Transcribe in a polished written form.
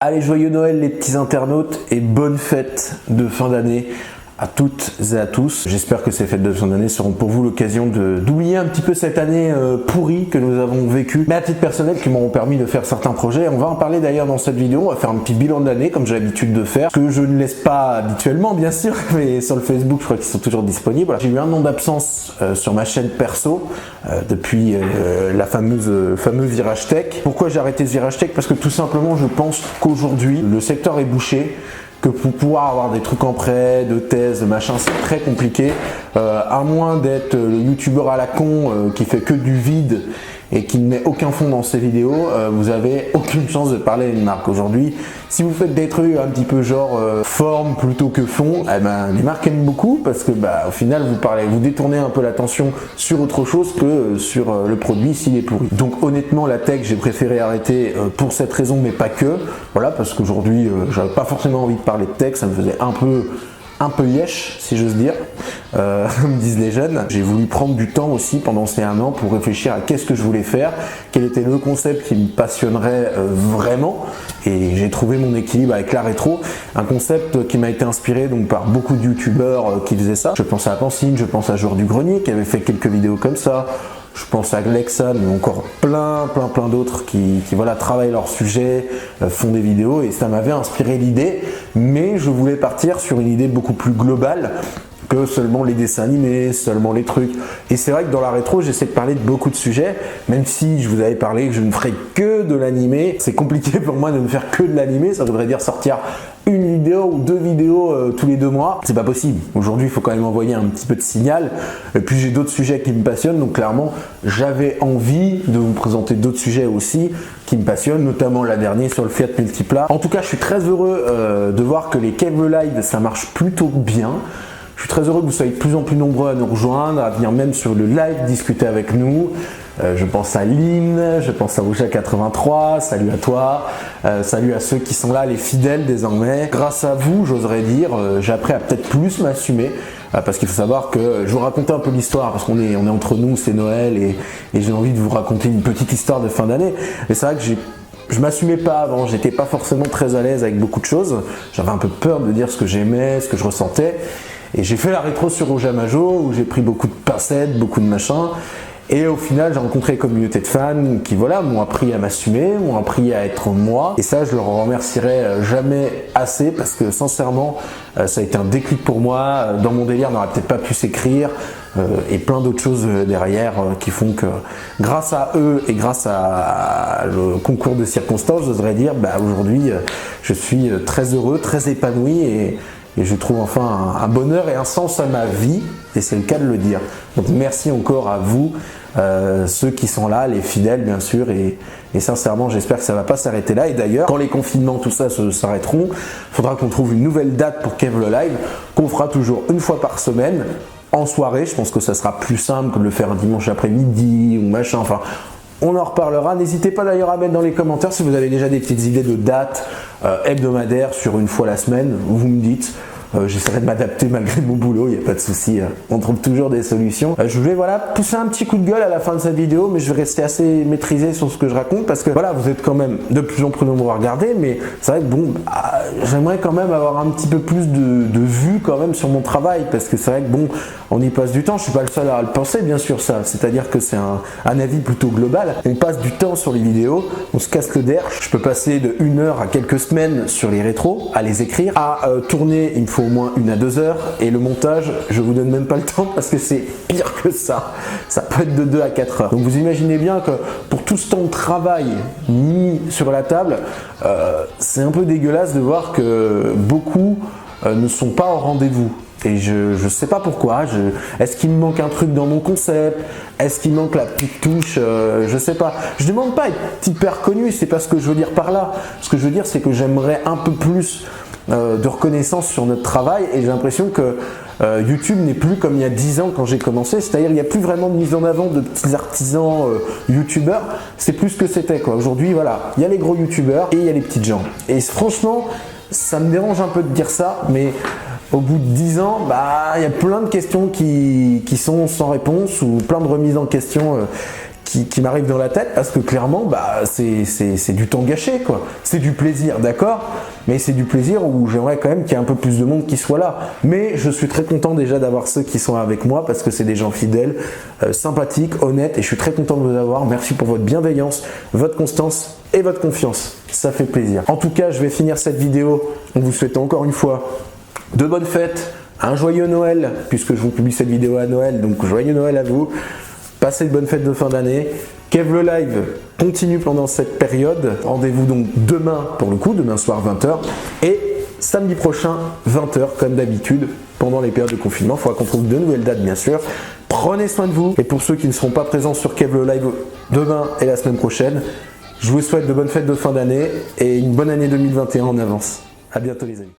Allez, joyeux Noël les petits internautes et bonne fête de fin d'année à toutes et à tous. J'espère que ces fêtes de fin d'année seront pour vous l'occasion d'oublier un petit peu cette année pourrie que nous avons vécue, mais à titre personnel qui m'auront permis de faire certains projets. On va en parler d'ailleurs dans cette vidéo, on va faire un petit bilan de l'année comme j'ai l'habitude de faire, ce que je ne laisse pas habituellement bien sûr, mais sur le Facebook je crois qu'ils sont toujours disponibles. Voilà. J'ai eu un an d'absence sur ma chaîne perso depuis la fameuse Virage Tech. Pourquoi j'ai arrêté ce Virage Tech? Parce que tout simplement je pense qu'aujourd'hui le secteur est bouché, que pour pouvoir avoir des trucs en prêt, de thèse, de machin, c'est très compliqué, à moins d'être le youtubeur à la con qui fait que du vide et qui ne met aucun fond dans ses vidéos, vous avez aucune chance de parler à une marque. Aujourd'hui, si vous faites des trucs un petit peu genre forme plutôt que fond, eh ben, les marques aiment beaucoup parce que au final vous détournez un peu l'attention sur autre chose que sur le produit s'il est pourri. Donc honnêtement la tech j'ai préféré arrêter pour cette raison mais pas que, voilà, parce qu'aujourd'hui j'avais pas forcément envie de parler de tech, ça me faisait un peu yesh, si j'ose dire, comme disent les jeunes. J'ai voulu prendre du temps aussi pendant ces un an pour réfléchir à qu'est-ce que je voulais faire, quel était le concept qui me passionnerait vraiment, et j'ai trouvé mon équilibre avec la rétro, un concept qui m'a été inspiré donc par beaucoup de youtubeurs qui faisaient ça. Je pense à Pansine, je pense à Joueur du Grenier qui avait fait quelques vidéos comme ça. Je pense à Lexan, mais encore plein d'autres qui voilà, travaillent leur sujet, font des vidéos, et ça m'avait inspiré l'idée, mais je voulais partir sur une idée beaucoup plus globale que seulement les dessins animés, seulement les trucs. Et c'est vrai que dans la rétro, j'essaie de parler de beaucoup de sujets, même si je vous avais parlé que je ne ferais que de l'animé. C'est compliqué pour moi de ne faire que de l'animé, ça voudrait dire sortir une vidéo ou deux vidéos tous les 2 mois. C'est pas possible. Aujourd'hui, il faut quand même envoyer un petit peu de signal. Et puis j'ai d'autres sujets qui me passionnent, donc clairement, j'avais envie de vous présenter d'autres sujets aussi qui me passionnent, notamment la dernière sur le Fiat Multipla. En tout cas, je suis très heureux de voir que les Cave Live, ça marche plutôt bien. Je suis très heureux que vous soyez de plus en plus nombreux à nous rejoindre, à venir même sur le live discuter avec nous. Je pense à Lynn, je pense à Rouget83, salut à toi, salut à ceux qui sont là, les fidèles désormais. Grâce à vous, j'oserais dire, j'ai appris à peut-être plus m'assumer, parce qu'il faut savoir que je vous racontais un peu l'histoire, parce qu'on est entre nous, c'est Noël, et j'ai envie de vous raconter une petite histoire de fin d'année. Et c'est vrai que je m'assumais pas avant, j'étais pas forcément très à l'aise avec beaucoup de choses, j'avais un peu peur de dire ce que j'aimais, ce que je ressentais. Et j'ai fait la rétro sur Rouge Majo où j'ai pris beaucoup de pincettes, beaucoup de machins. Et au final, j'ai rencontré une communauté de fans qui voilà, m'ont appris à m'assumer, m'ont appris à être moi. Et ça, je leur remercierai jamais assez parce que sincèrement, ça a été un déclic pour moi. Dans mon délire, on n'aurait peut-être pas pu s'écrire et plein d'autres choses derrière qui font que grâce à eux et grâce à le concours de circonstances, j'oserais dire, aujourd'hui, je suis très heureux, très épanoui et je trouve enfin un bonheur et un sens à ma vie, et c'est le cas de le dire. Donc merci encore à vous, ceux qui sont là, les fidèles bien sûr, et sincèrement j'espère que ça ne va pas s'arrêter là. Et d'ailleurs, quand les confinements, tout ça s'arrêteront, il faudra qu'on trouve une nouvelle date pour Cave le Live, qu'on fera toujours une fois par semaine, en soirée. Je pense que ça sera plus simple que de le faire un dimanche après-midi ou machin, enfin... On en reparlera. N'hésitez pas d'ailleurs à mettre dans les commentaires si vous avez déjà des petites idées de dates hebdomadaires sur une fois la semaine. Vous me dites. J'essaierai de m'adapter malgré mon boulot, il n'y a pas de souci, on trouve toujours des solutions. Je vais pousser un petit coup de gueule à la fin de cette vidéo, mais je vais rester assez maîtrisé sur ce que je raconte parce que voilà, vous êtes quand même de plus en plus nombreux à regarder, mais c'est vrai que bon, j'aimerais quand même avoir un petit peu plus de vues quand même sur mon travail parce que c'est vrai que bon, on y passe du temps, je suis pas le seul à le penser bien sûr ça, c'est-à-dire que c'est un avis plutôt global. On passe du temps sur les vidéos, on se casse le derche, je peux passer de 1 heure à quelques semaines sur les rétros, à les écrire, à tourner, il me faut au moins 1 à 2 heures, et le montage, je vous donne même pas le temps parce que c'est pire que ça. Ça peut être de 2 à 4 heures. Donc vous imaginez bien que pour tout ce temps de travail mis sur la table, c'est un peu dégueulasse de voir que beaucoup ne sont pas au rendez-vous. Et je sais pas pourquoi, est-ce qu'il me manque un truc dans mon concept? Est-ce qu'il manque la petite touche? Je sais pas. Je demande pas à être hyper connu, c'est pas ce que je veux dire par là. Ce que je veux dire, c'est que j'aimerais un peu plus de reconnaissance sur notre travail, et j'ai l'impression que YouTube n'est plus comme il y a 10 ans quand j'ai commencé, c'est-à-dire il n'y a plus vraiment de mise en avant de petits artisans youtubeurs, c'est plus ce que c'était quoi. Aujourd'hui voilà, il y a les gros youtubeurs et il y a les petites gens. Et franchement, ça me dérange un peu de dire ça, mais au bout de 10 ans, il y a plein de questions qui sont sans réponse, ou plein de remises en question qui m'arrive dans la tête parce que clairement bah c'est du temps gâché quoi. C'est du plaisir, d'accord, mais c'est du plaisir où j'aimerais quand même qu'il y ait un peu plus de monde qui soit là. Mais je suis très content déjà d'avoir ceux qui sont avec moi parce que c'est des gens fidèles, sympathiques, honnêtes et je suis très content de vous avoir. Merci pour votre bienveillance, votre constance et votre confiance. Ça fait plaisir. En tout cas, je vais finir cette vidéo en vous souhaitant encore une fois de bonnes fêtes, un joyeux Noël puisque je vous publie cette vidéo à Noël, donc joyeux Noël à vous. Passez de bonnes fêtes de fin d'année. Kev le live continue pendant cette période. Rendez-vous donc demain pour le coup, demain soir 20h. Et samedi prochain 20h comme d'habitude pendant les périodes de confinement. Il faudra qu'on trouve de nouvelles dates bien sûr. Prenez soin de vous. Et pour ceux qui ne seront pas présents sur Kev le live demain et la semaine prochaine, je vous souhaite de bonnes fêtes de fin d'année et une bonne année 2021 en avance. À bientôt les amis.